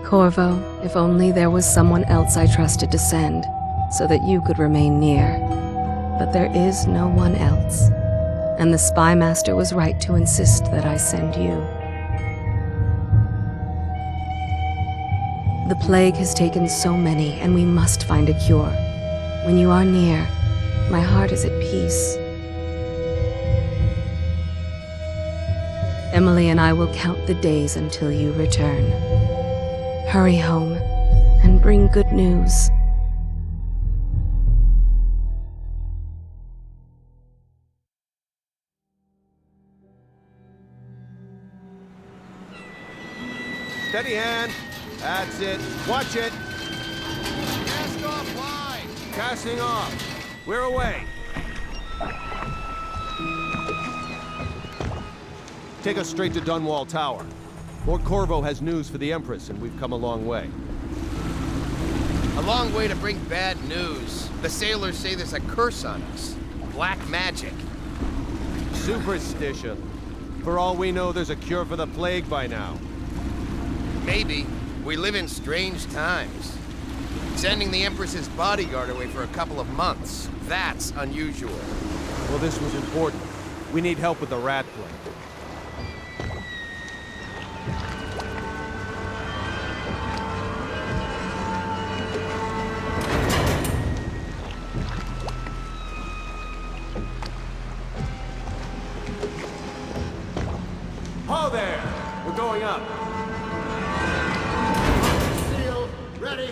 Corvo, if only there was someone else I trusted to send, so that you could remain near. But there is no one else, and the Spy Master was right to insist that I send you. The plague has taken so many, and we must find a cure. When you are near, my heart is at peace. Emily and I will count the days until you return. Hurry home, and bring good news. Steady hand. That's it. Watch it. Cast off line. Casting off. We're away. Take us straight to Dunwall Tower. Lord Corvo has news for the Empress, and we've come a long way. A long way to bring bad news. The sailors say there's a curse on us. Black magic. Superstition. For all we know, there's a cure for the plague by now. Maybe. We live in strange times. Sending the Empress's bodyguard away for a couple of months. That's unusual. Well, this was important. We need help with the rat plague. Ho there! We're going up. Sealed. Ready.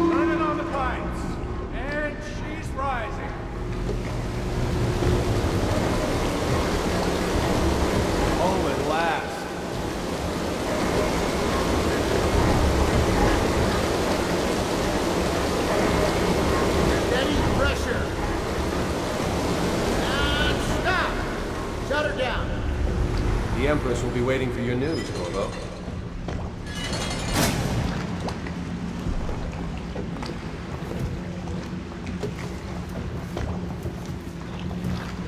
Turning on the pipes. And she's rising. Oh, at last. Steady pressure. And stop. Shut her down. The Empress will be waiting for your news, Corvo.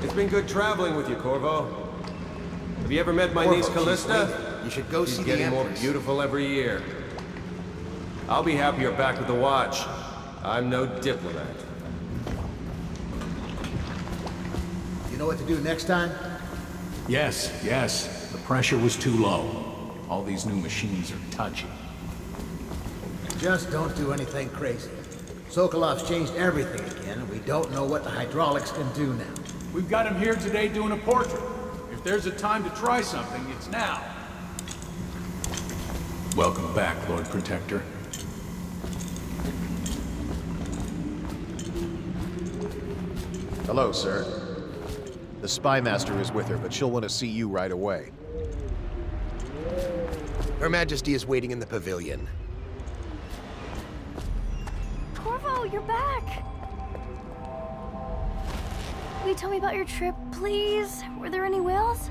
It's been good traveling with you, Corvo. Have you ever met my niece Callista? You should go She's see the getting more Empress. beautiful every year. I'll be happy you're back with the Watch. I'm no diplomat. You know what to do next time? Yes, yes. The pressure was too low. All these new machines are touchy. Just don't do anything crazy. Sokolov's changed everything again, and we don't know what the hydraulics can do now. We've got him here today doing a portrait. If there's a time to try something, it's now. Welcome back, Lord Protector. Hello, sir. The Spy Master is with her, but she'll want to see you right away. Her Majesty is waiting in the pavilion. Corvo, you're back! Will you tell me about your trip, please? Were there any whales?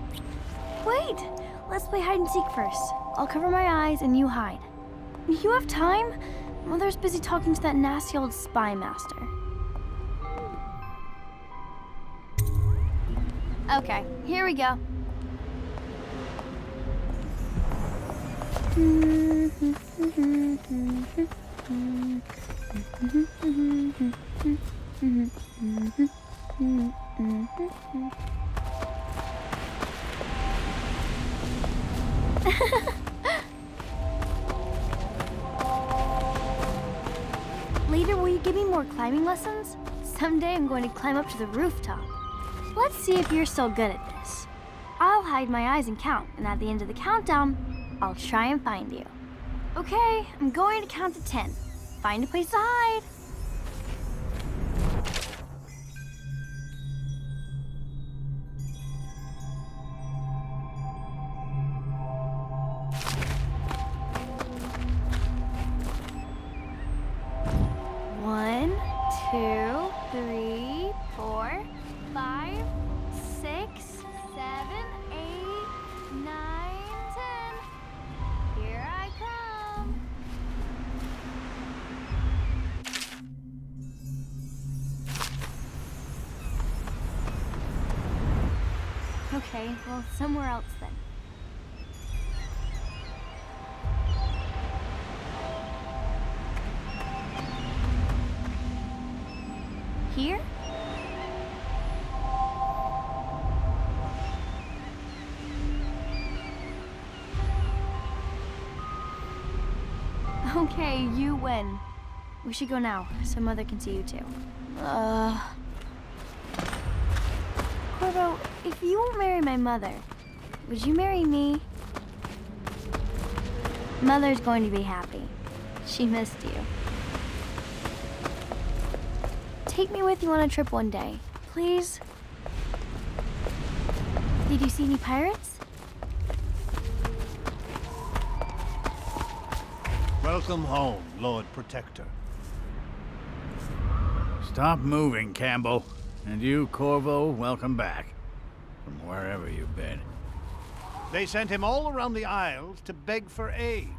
Wait! Let's play hide and seek first. I'll cover my eyes and you hide. You have time? Mother's busy talking to that nasty old spy master. Okay, here we go. Later, will you give me more climbing lessons? Someday I'm going to climb up to the rooftop. Let's see if you're still good at this. I'll hide my eyes and count, and at the end of the countdown, I'll try and find you. Okay, I'm going to count to 10. Find a place to hide. One, two, three, 4, 5, 6, 7, 8, 9, 10. Here I come. Okay, well, somewhere else then. Here? Okay, you win. We should go now, so Mother can see you too. Corvo, if you won't marry my mother, would you marry me? Mother's going to be happy. She missed you. Take me with you on a trip one day, please. Did you see any pirates? Welcome home, Lord Protector. Stop moving, Campbell. And you, Corvo, welcome back. From wherever you've been. They sent him all around the Isles to beg for aid.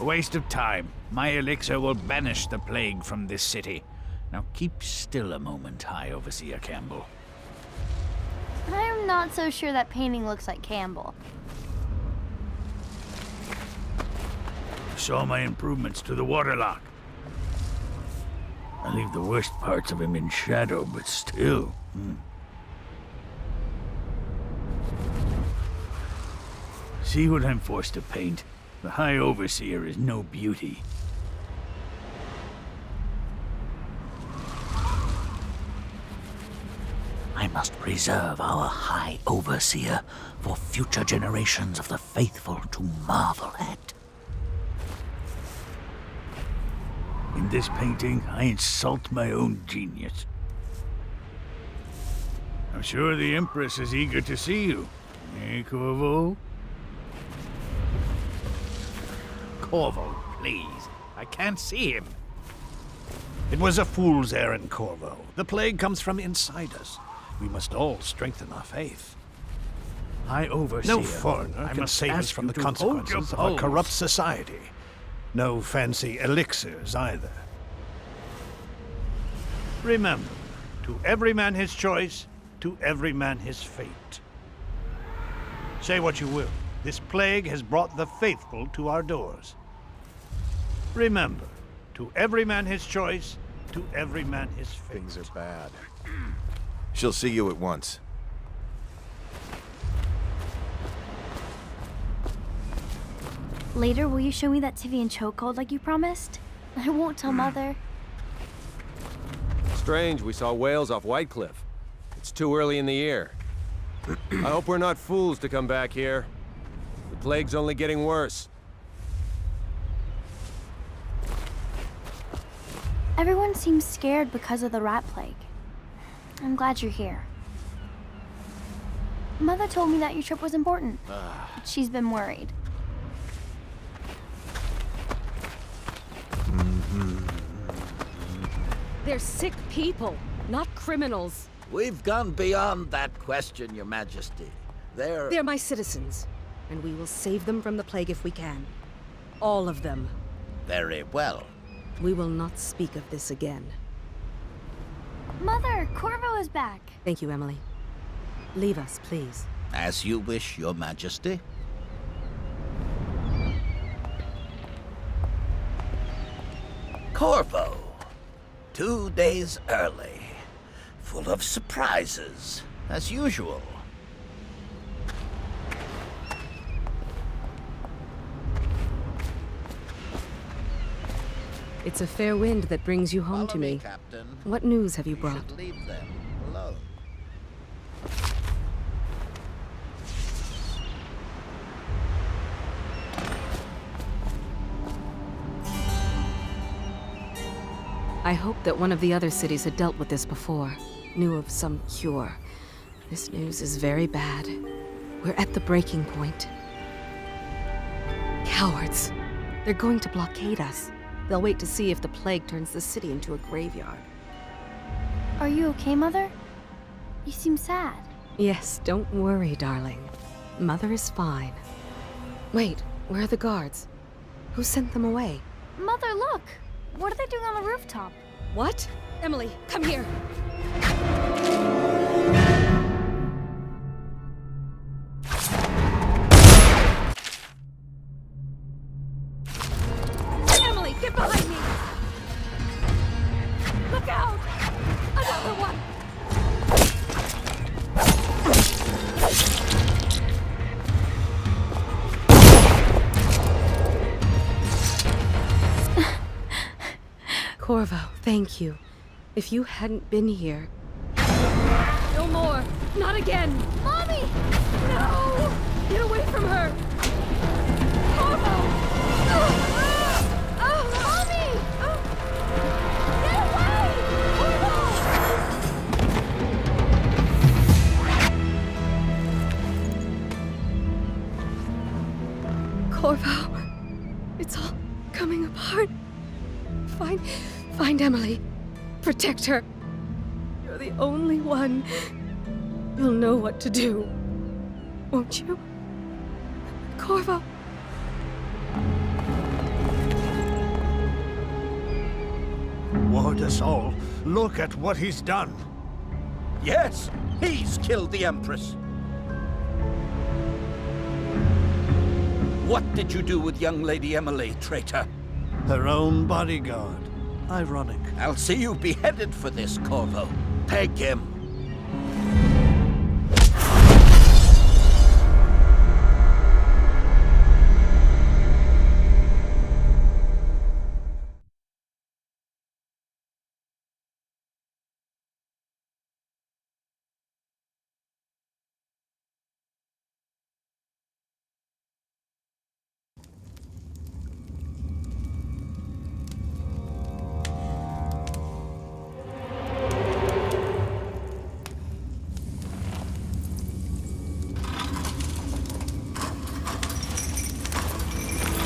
A waste of time. My elixir will banish the plague from this city. Now keep still a moment, High Overseer Campbell. I'm not so sure that painting looks like Campbell. Saw my improvements to the waterlock. I leave the worst parts of him in shadow, but still. See what I'm forced to paint? The High Overseer is no beauty. I must preserve our High Overseer for future generations of the faithful to marvel at. In this painting, I insult my own genius. I'm sure the Empress is eager to see you. Eh, Corvo? Corvo, please. I can't see him. It was a fool's errand, Corvo. The plague comes from inside us. We must all strengthen our faith. High Overseer. No foreigner can save us from the consequences of a corrupt society. No fancy elixirs either. Remember, to every man his choice, to every man his fate. Say what you will, this plague has brought the faithful to our doors. Remember, to every man his choice, to every man his fate. Things are bad. She'll see you at once. Later, will you show me that Tivian chokehold like you promised? I won't tell Mother. Strange, we saw whales off White Cliff. It's too early in the year. I hope we're not fools to come back here. The plague's only getting worse. Everyone seems scared because of the rat plague. I'm glad you're here. Mother told me that your trip was important. She's been worried. They're sick people, not criminals. We've gone beyond that question, Your Majesty. They're my citizens, and we will save them from the plague if we can. All of them. Very well. We will not speak of this again. Mother, Corvo is back. Thank you, Emily. Leave us, please. As you wish, Your Majesty. Corvo. 2 days early. Full of surprises, as usual. It's a fair wind that brings you home Follow to me. Captain. What news have you You brought? should leave them alone. I hoped that one of the other cities had dealt with this before, knew of some cure. This news is very bad. We're at the breaking point. Cowards. They're going to blockade us. They'll wait to see if the plague turns the city into a graveyard. Are you okay, Mother? You seem sad. Yes, don't worry, darling. Mother is fine. Wait, where are the guards? Who sent them away? Mother, look! What are they doing on the rooftop? What? Emily, come here! Emily, get behind me! Look out! Thank you. If you hadn't been here... No more! Not again! Mommy! No! Get away from her! Corvo! Mommy! Get away! Corvo, it's all coming apart. Find Emily. Protect her. You're the only one. You'll know what to do. Won't you? Corvo. Ward us all. Look at what he's done. Yes, he's killed the Empress. What did you do with young Lady Emily, traitor? Her own bodyguard. Ironic. I'll see you beheaded for this, Corvo. Take him.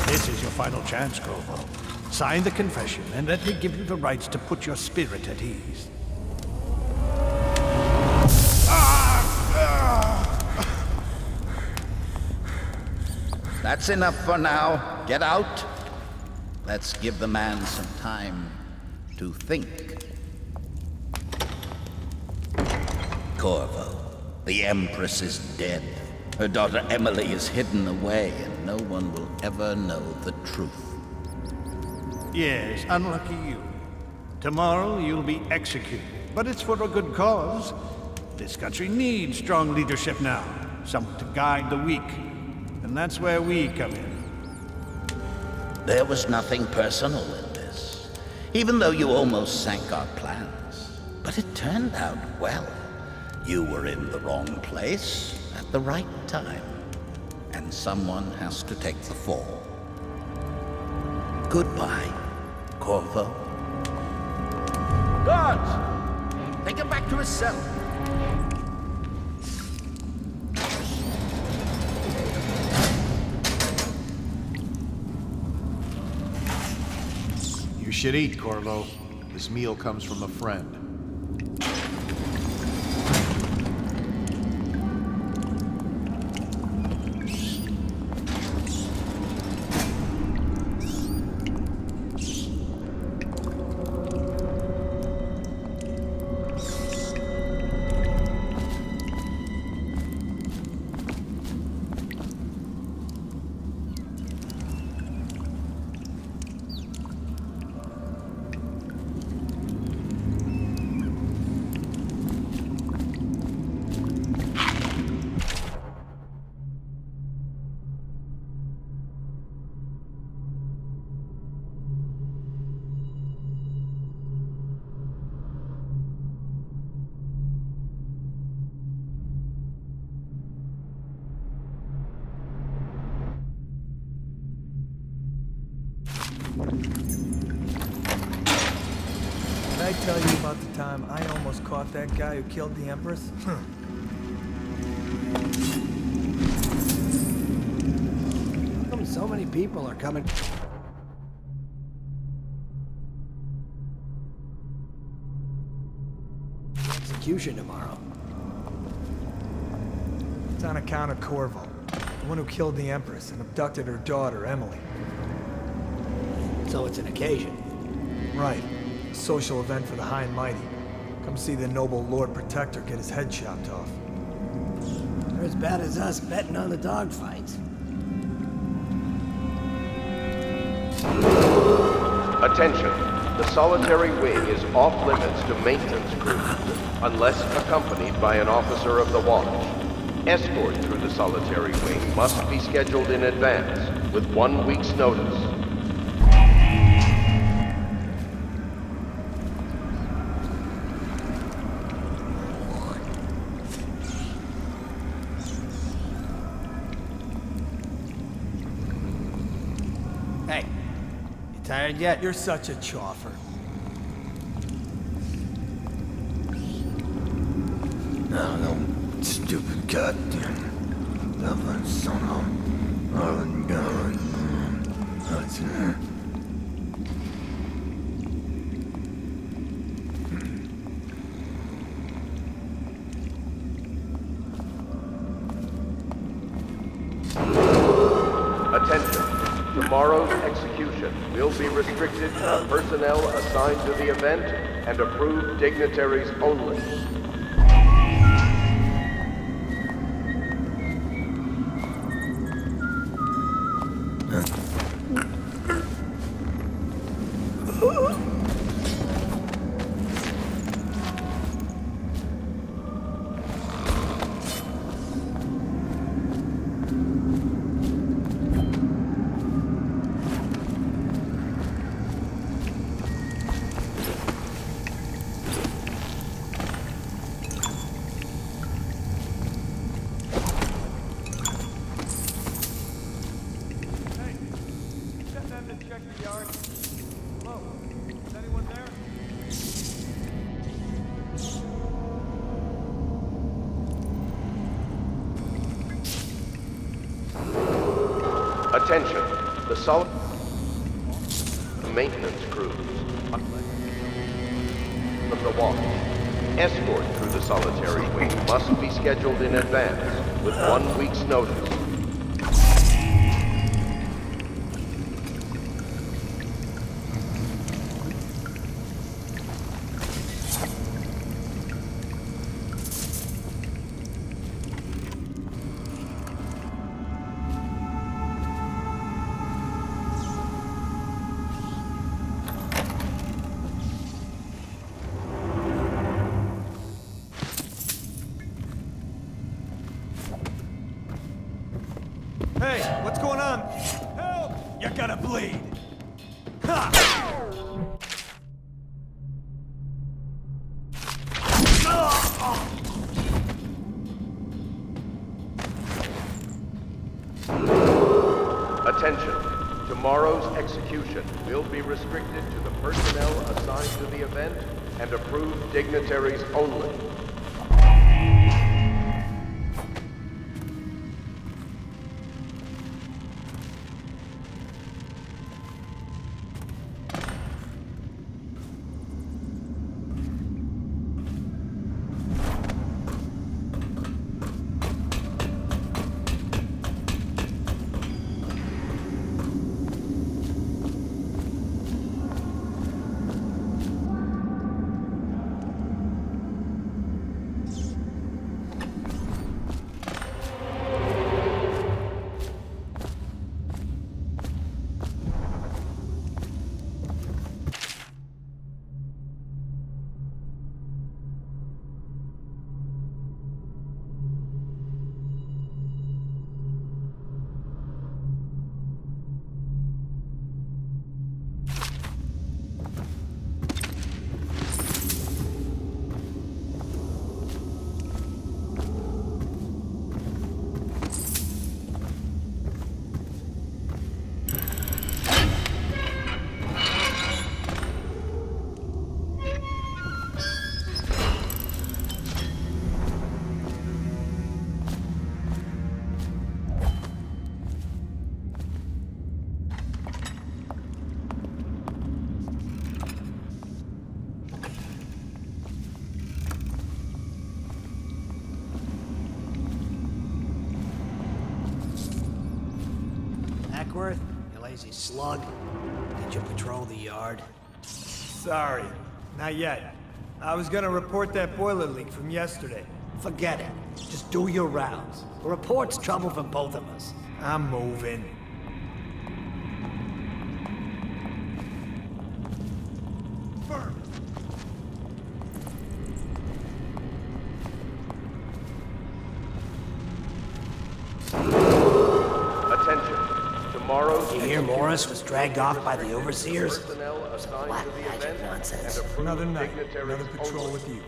This is your final chance, Corvo. Sign the confession, and let me give you the rights to put your spirit at ease. That's enough for now. Get out. Let's give the man some time to think. Corvo, the Empress is dead. Her daughter Emily is hidden away, and no one will ever know the truth. Yes, unlucky you. Tomorrow you'll be executed, but it's for a good cause. This country needs strong leadership now, someone to guide the weak, and that's where we come in. There was nothing personal in this, even though you almost sank our plans. But it turned out well. You were in the wrong place at the right time, and someone has to take the fall. Goodbye, Corvo. Guards! Take him back to his cell. You should eat, Corvo. This meal comes from a friend. Did I tell you about the time I almost caught that guy who killed the Empress? How come so many people are coming? Execution tomorrow. It's on account of Corvo, the one who killed the Empress and abducted her daughter, Emily. So it's an occasion. Right. A social event for the high and mighty. Come see the noble Lord Protector get his head chopped off. They're as bad as us betting on the dogfights. Attention. The solitary wing is off limits to maintenance crew, unless accompanied by an officer of the watch. Escort through the solitary wing must be scheduled in advance, with 1 week's notice. Hey, you tired yet? You're such a choffer. No, stupid goddamn Dublin son of Ireland God. That's it. Attention. Tomorrow's execution will be restricted to personnel assigned to the event and approved dignitaries only. Attention, the solid maintenance crews of the watch. Escort through the solitary wing must be scheduled in advance with 1 week's notice. Hey, what's going on? Help! You're gonna bleed. Ha! Attention, tomorrow's execution will be restricted to the personnel assigned to the event and approved dignitaries only. Ackworth, you lazy slug. Did you patrol the yard? Sorry, not yet. I was gonna report that boiler leak from yesterday. Forget it. Just do your rounds. The report's trouble for both of us. I'm moving. You hear Morris was dragged off by the overseers? Some black magic nonsense. Another night, another patrol with you.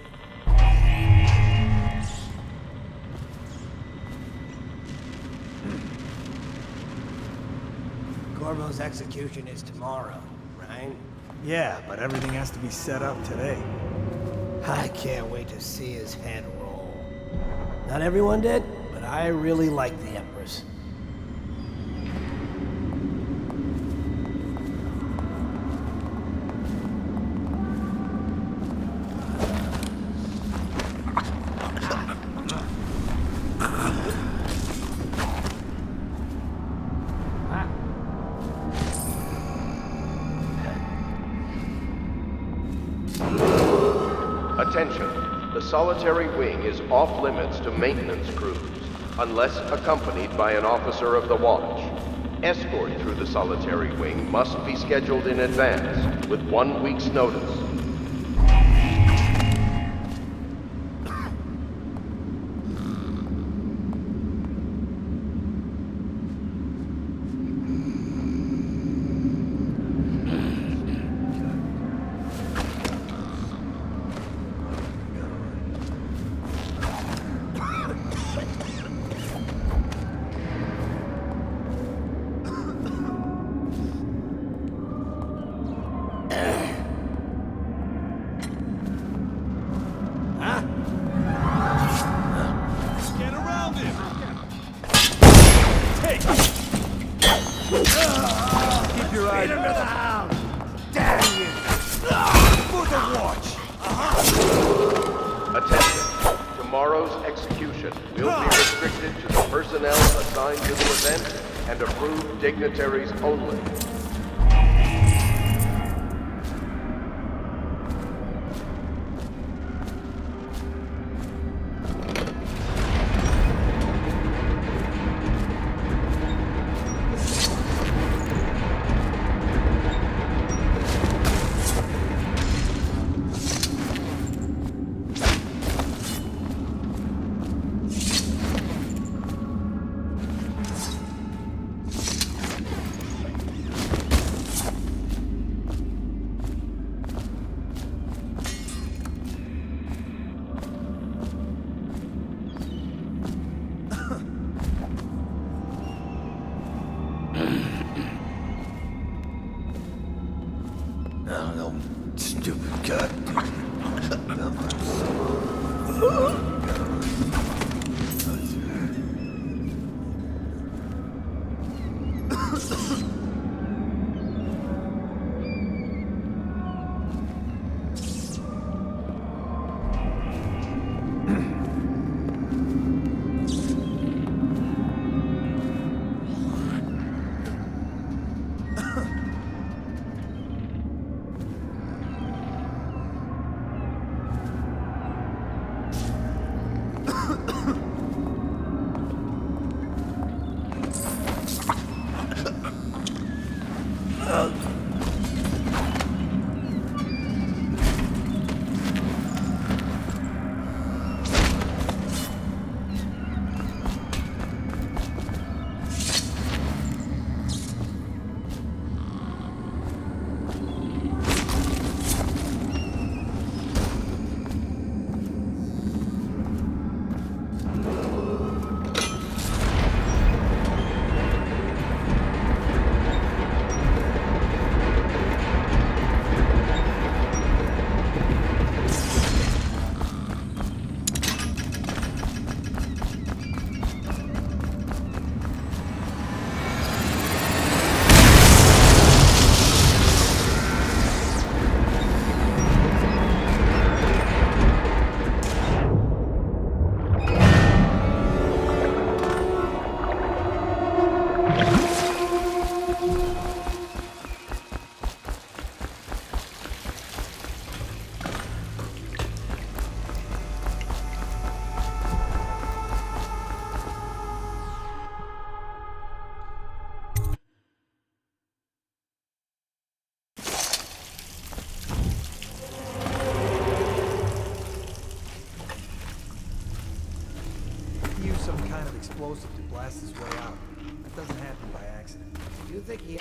Corvo's execution is tomorrow, right? Yeah, but everything has to be set up today. I can't wait to see his head roll. Not everyone did, but I really like the Empress. Attention, the solitary wing is off limits to maintenance crews, unless accompanied by an officer of the watch. Escort through the solitary wing must be scheduled in advance, with 1 week's notice. Attention, tomorrow's execution will be restricted to the personnel assigned to the event and approved dignitaries only. No, stupid goddamn. Some kind of explosive to blast his way out. That doesn't happen by accident. Do you think he...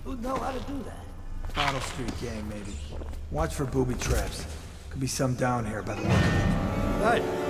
Who'd know how to do that? Bottle Street gang, maybe. Watch for booby traps. Could be some down here by the look of it. Good.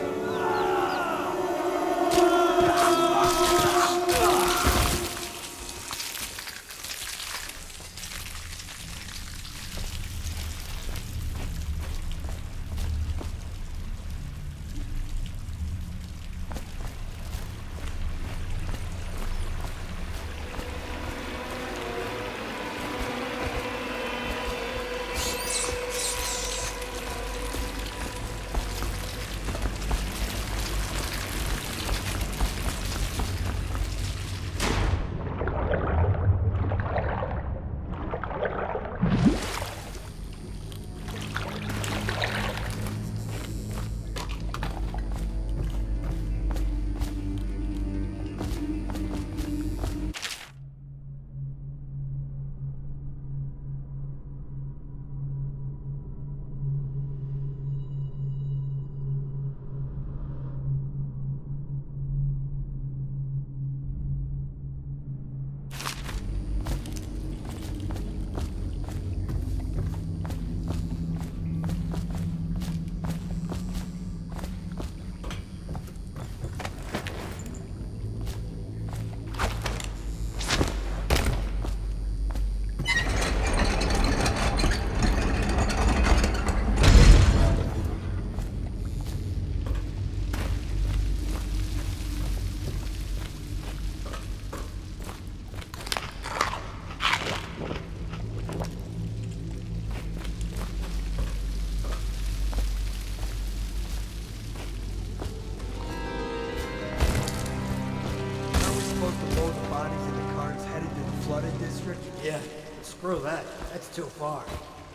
Yeah, screw that. That's too far.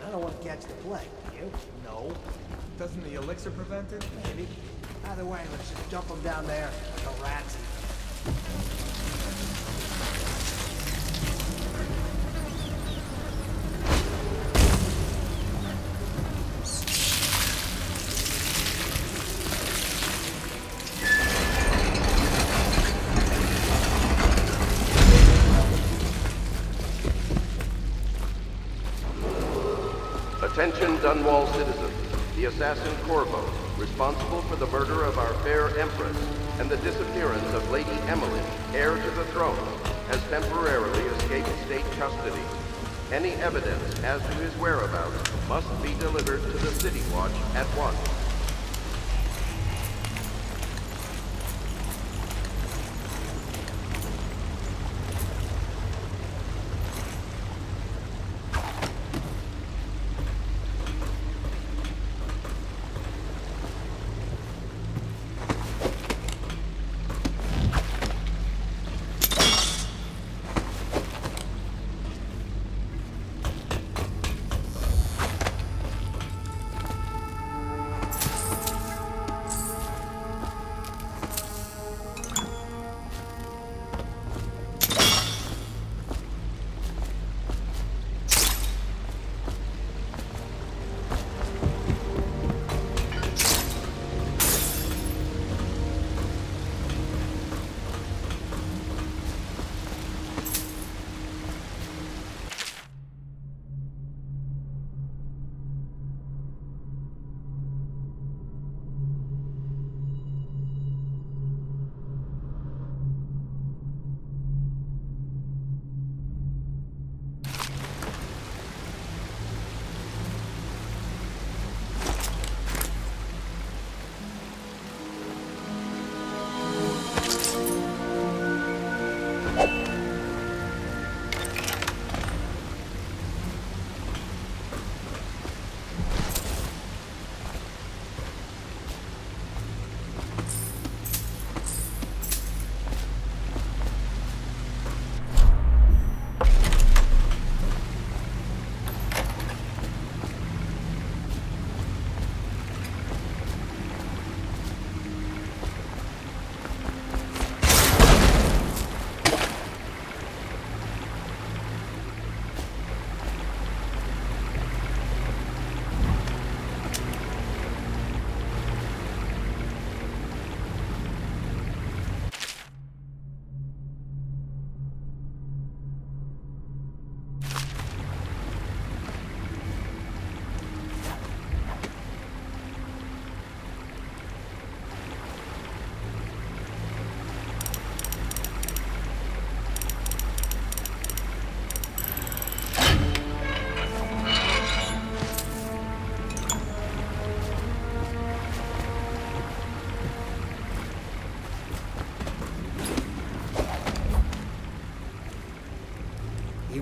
I don't want to catch the plague. You? No. Doesn't the elixir prevent it? Maybe. Either way, let's just dump them down there. The rats. Attention Dunwall citizens. The assassin Corvo, responsible for the murder of our fair Empress and the disappearance of Lady Emily, heir to the throne, has temporarily escaped state custody. Any evidence as to his whereabouts must be delivered to the City Watch at once.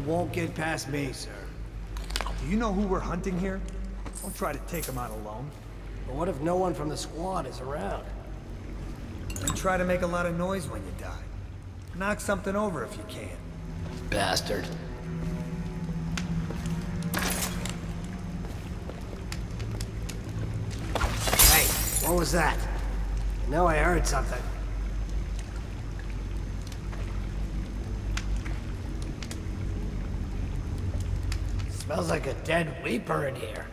won't get past me, sir. Do you know who we're hunting here? Don't try to take him out alone. But what if no one from the squad is around? Then try to make a lot of noise when you die. Knock something over if you can. Bastard. Hey, what was that? I know I heard something. Smells like a dead Weeper in here.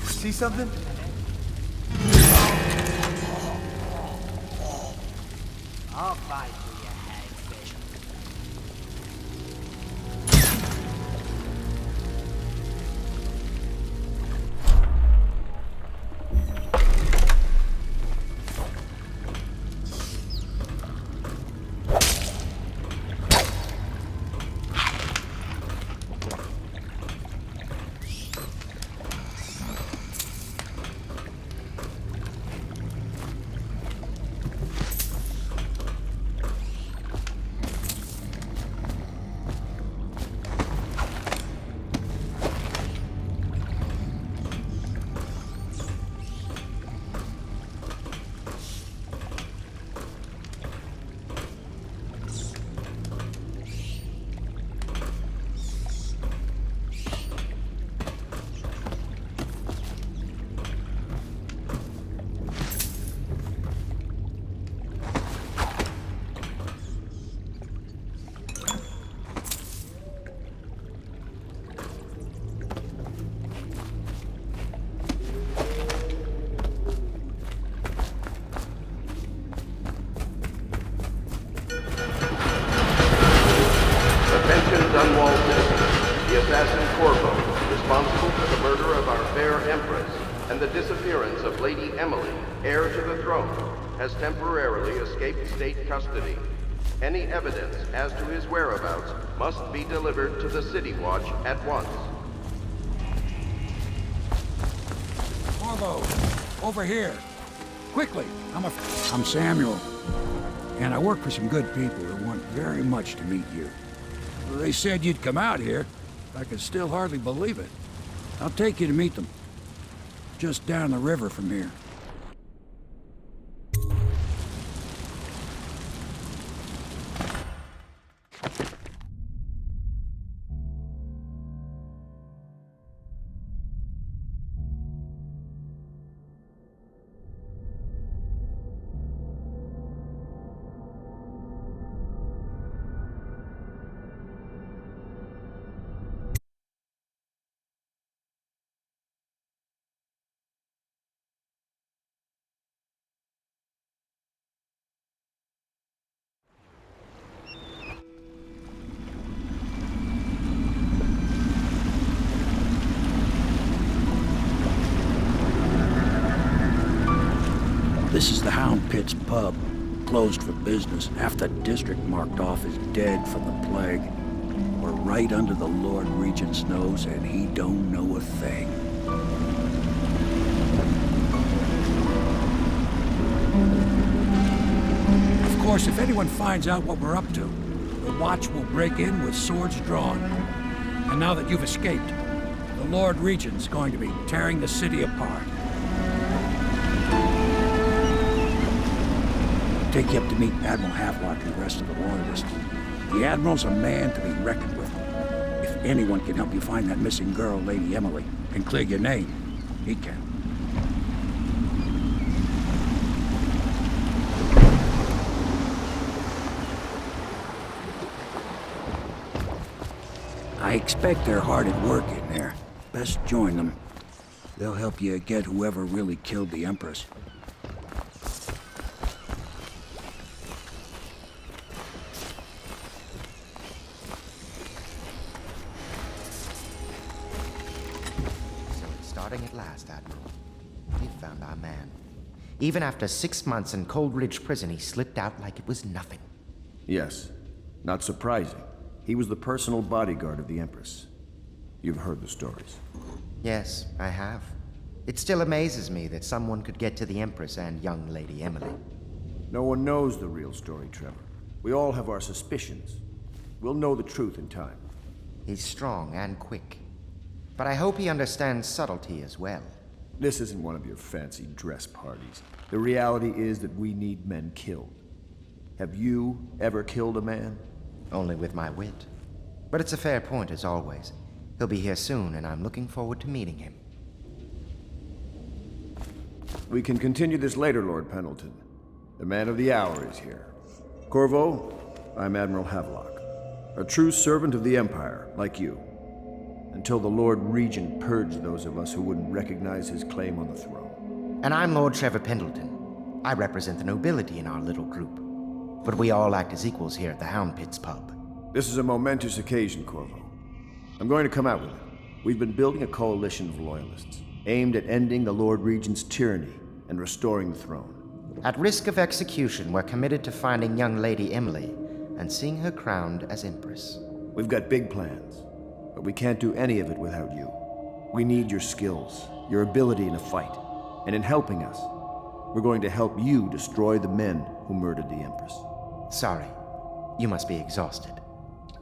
See something? I'll fight for you, hagfish. The assassin Corvo, responsible for the murder of our fair Empress and the disappearance of Lady Emily, heir to the throne, has temporarily escaped state custody. Any evidence as to his whereabouts must be delivered to the City Watch at once. Corvo, over here. Quickly. I'm Samuel, and I work for some good people who want very much to meet you. They said you'd come out here. I can still hardly believe it. I'll take you to meet them. Just down the river from here. This is the Houndpits pub, closed for business. Half the district marked off as dead from the plague. We're right under the Lord Regent's nose, and he don't know a thing. Of course, if anyone finds out what we're up to, the Watch will break in with swords drawn. And now that you've escaped, the Lord Regent's going to be tearing the city apart. Take you up to meet Admiral Havelock and the rest of the Loyalists. The Admiral's a man to be reckoned with. If anyone can help you find that missing girl, Lady Emily, and clear your name, he can. I expect they're hard at work in there. Best join them. They'll help you get whoever really killed the Empress. So it's starting at last, Admiral. We found our man. Even after 6 months in Coldridge prison, he slipped out like it was nothing. Yes. Not surprising. He was the personal bodyguard of the Empress. You've heard the stories. Yes, I have. It still amazes me that someone could get to the Empress and young Lady Emily. No one knows the real story, Trevor. We all have our suspicions. We'll know the truth in time. He's strong and quick. But I hope he understands subtlety as well. This isn't one of your fancy dress parties. The reality is that we need men killed. Have you ever killed a man? Only with my wit. But it's a fair point as always. He'll be here soon, and I'm looking forward to meeting him. We can continue this later, Lord Pendleton. The man of the hour is here. Corvo, I'm Admiral Havelock. A true servant of the Empire, like you. Until the Lord Regent purged those of us who wouldn't recognize his claim on the throne. And I'm Lord Trevor Pendleton. I represent the nobility in our little group. But we all act as equals here at the Houndpits pub. This is a momentous occasion, Corvo. I'm going to come out with it. We've been building a coalition of loyalists, aimed at ending the Lord Regent's tyranny and restoring the throne. At risk of execution, we're committed to finding young Lady Emily and seeing her crowned as Empress. We've got big plans, but we can't do any of it without you. We need your skills, your ability in a fight, and in helping us, we're going to help you destroy the men who murdered the Empress. Sorry. You must be exhausted.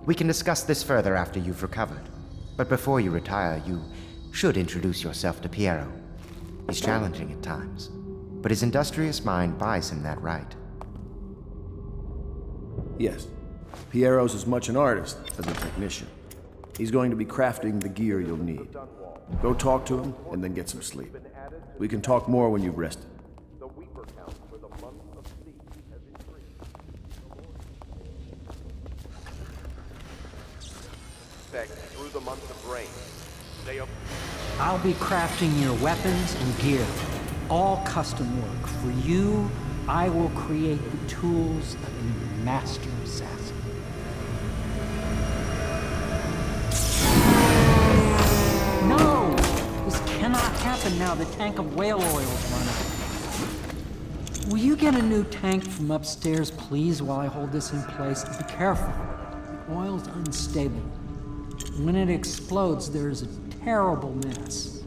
We can discuss this further after you've recovered. But before you retire, you should introduce yourself to Piero. He's challenging at times, but his industrious mind buys him that right. Yes. Piero's as much an artist as a technician. He's going to be crafting the gear you'll need. Go talk to him, and then get some sleep. We can talk more when you've rested. Through the month of rain. I'll be crafting your weapons and gear. All custom work. For you, I will create the tools of a master assassin. No! This cannot happen now. The tank of whale oil is running. Will you get a new tank from upstairs, please, while I hold this in place? Be careful. The oil's unstable. When it explodes, there's a terrible mess.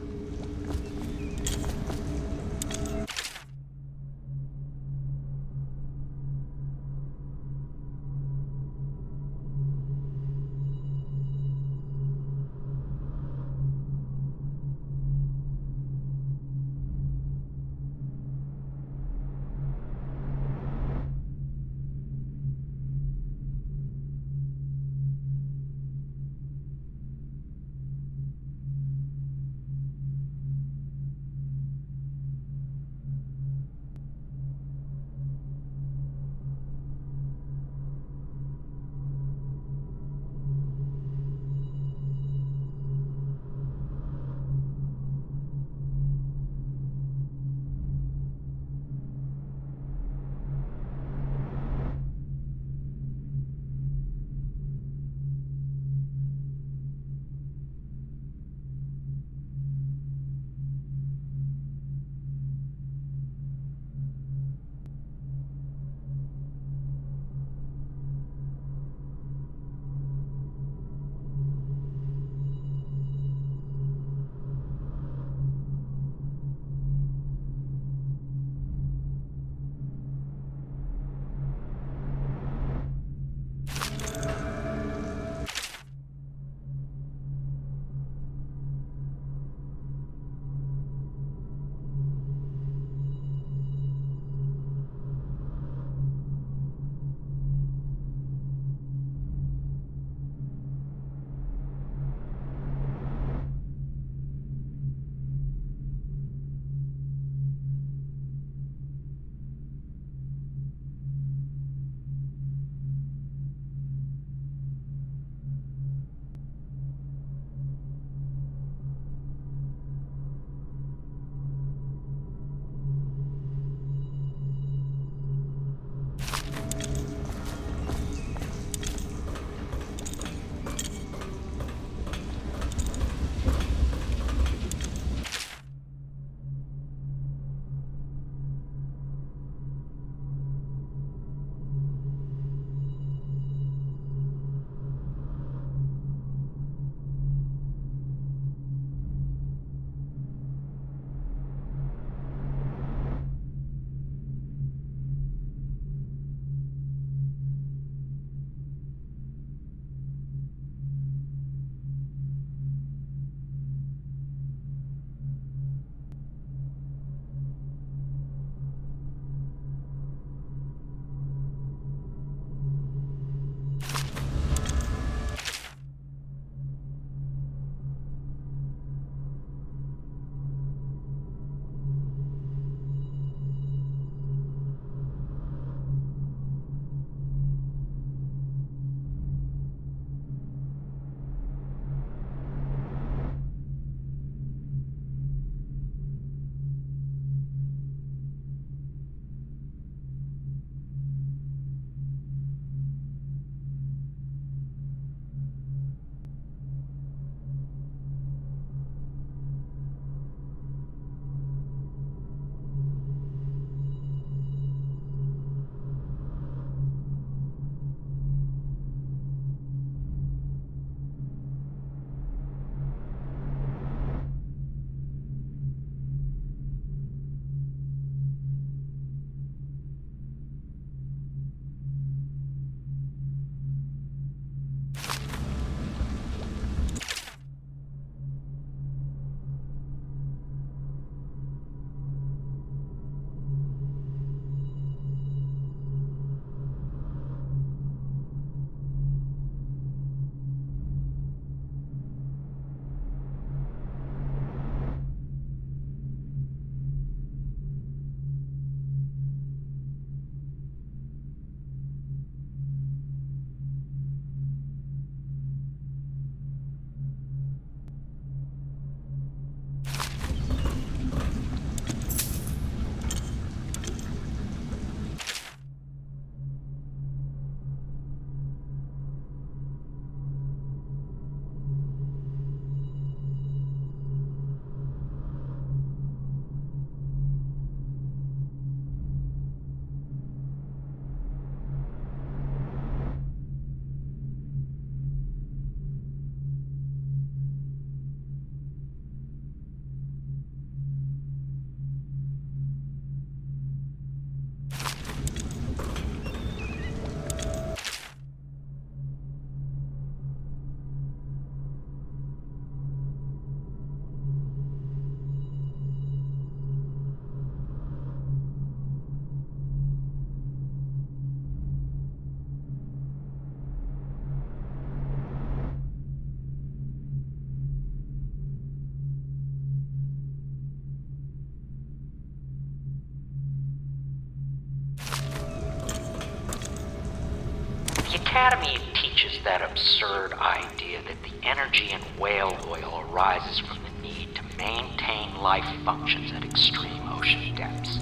Academy teaches that absurd idea that the energy in whale oil arises from the need to maintain life functions at extreme ocean depths.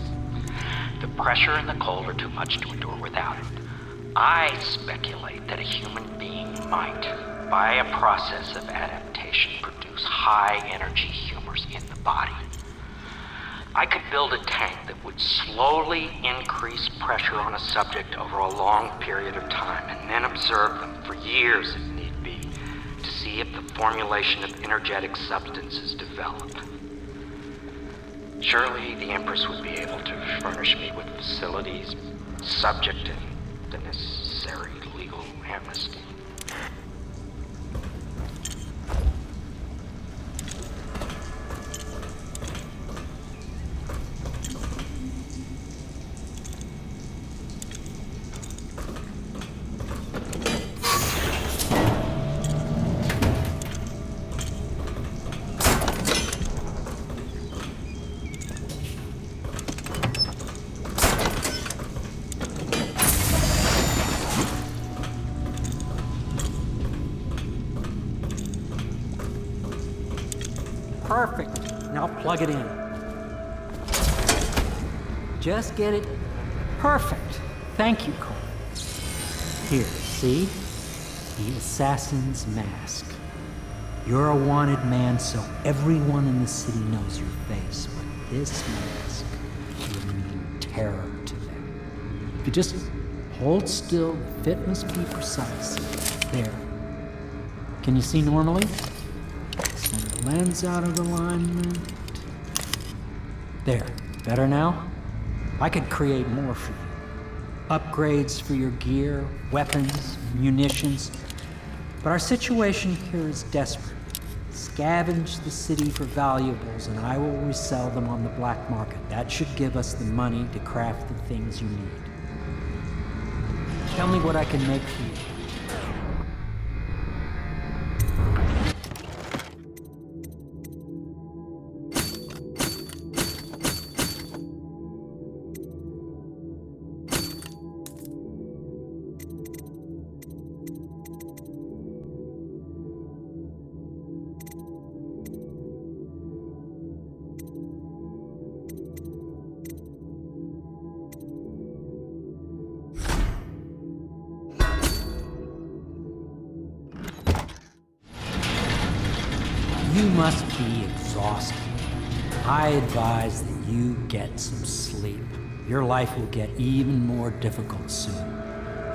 The pressure and the cold are too much to endure without it. I speculate that a human being might, by a process of adaptation, produce high-energy humors in the body. I could build a tank that would slowly increase pressure on a subject over a long period of time, and then observe them for years if need be, to see if the formulation of energetic substances develop. Surely the Empress would be able to furnish me with facilities, subject and the necessary legal amnesty. Perfect. Now plug it in. Just get it perfect. Thank you, Cole. Here, see? The assassin's mask. You're a wanted man, so everyone in the city knows your face, but this mask will mean terror to them. If you just hold still, the fit must be precise. There. Can you see normally? Lens out of alignment. There. Better now? I could create more for you. Upgrades for your gear, weapons, munitions. But our situation here is desperate. Scavenge the city for valuables and I will resell them on the black market. That should give us the money to craft the things you need. Tell me what I can make for you. You must be exhausted. I advise that you get some sleep. Your life will get even more difficult soon.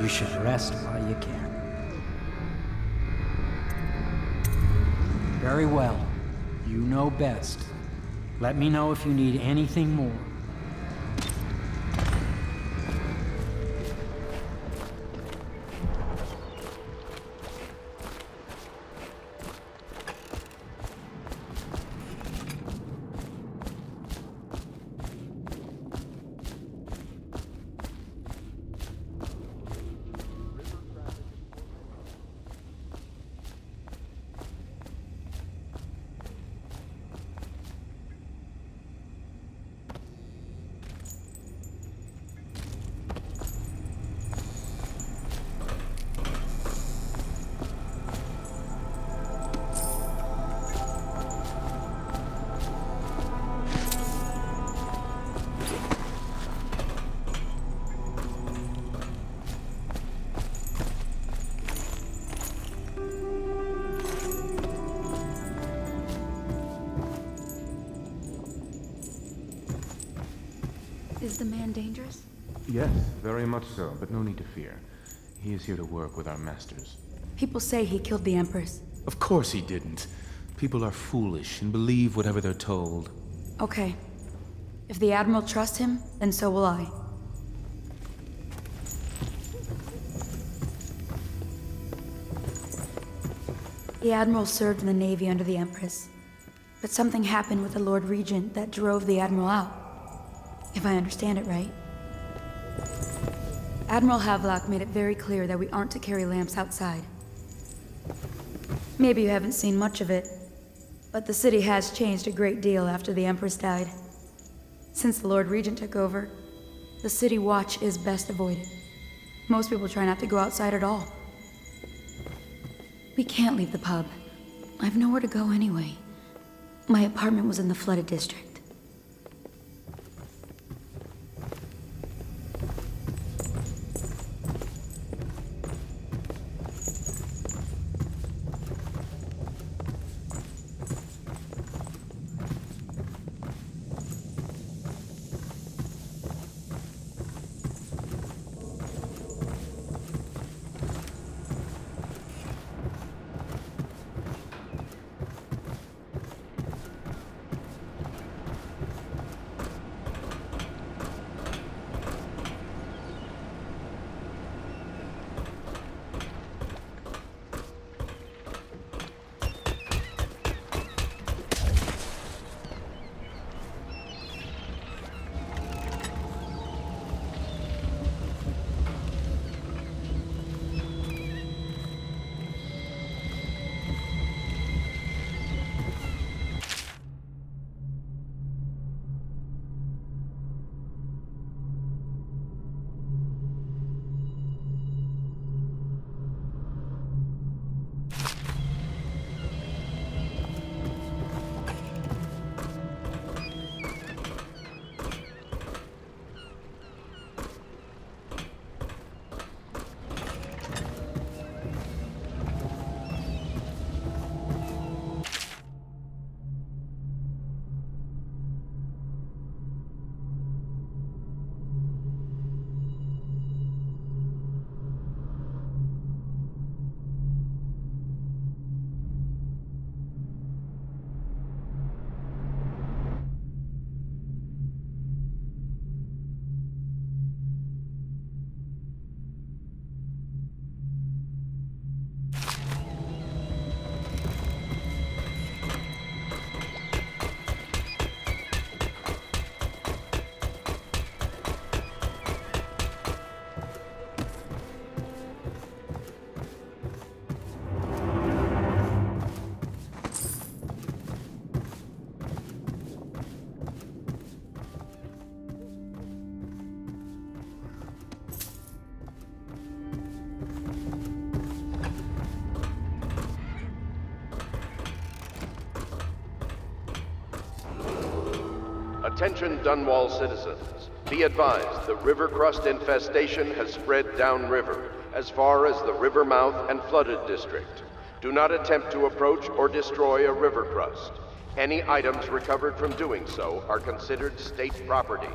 You should rest while you can. Very well. You know best. Let me know if you need anything more. Is the man dangerous? Yes, very much so, but no need to fear. He is here to work with our masters. People say he killed the Empress. Of course he didn't. People are foolish and believe whatever they're told. Okay. If the Admiral trusts him, then so will I. The Admiral served in the Navy under the Empress. But something happened with the Lord Regent that drove the Admiral out. If I understand it right. Admiral Havelock made it very clear that we aren't to carry lamps outside. Maybe you haven't seen much of it, but the city has changed a great deal after the Empress died. Since the Lord Regent took over, the city watch is best avoided. Most people try not to go outside at all. We can't leave the pub. I've nowhere to go anyway. My apartment was in the flooded district. Attention Dunwall citizens. Be advised, the river crust infestation has spread downriver, as far as the river mouth and flooded district. Do not attempt to approach or destroy a river crust. Any items recovered from doing so are considered state property.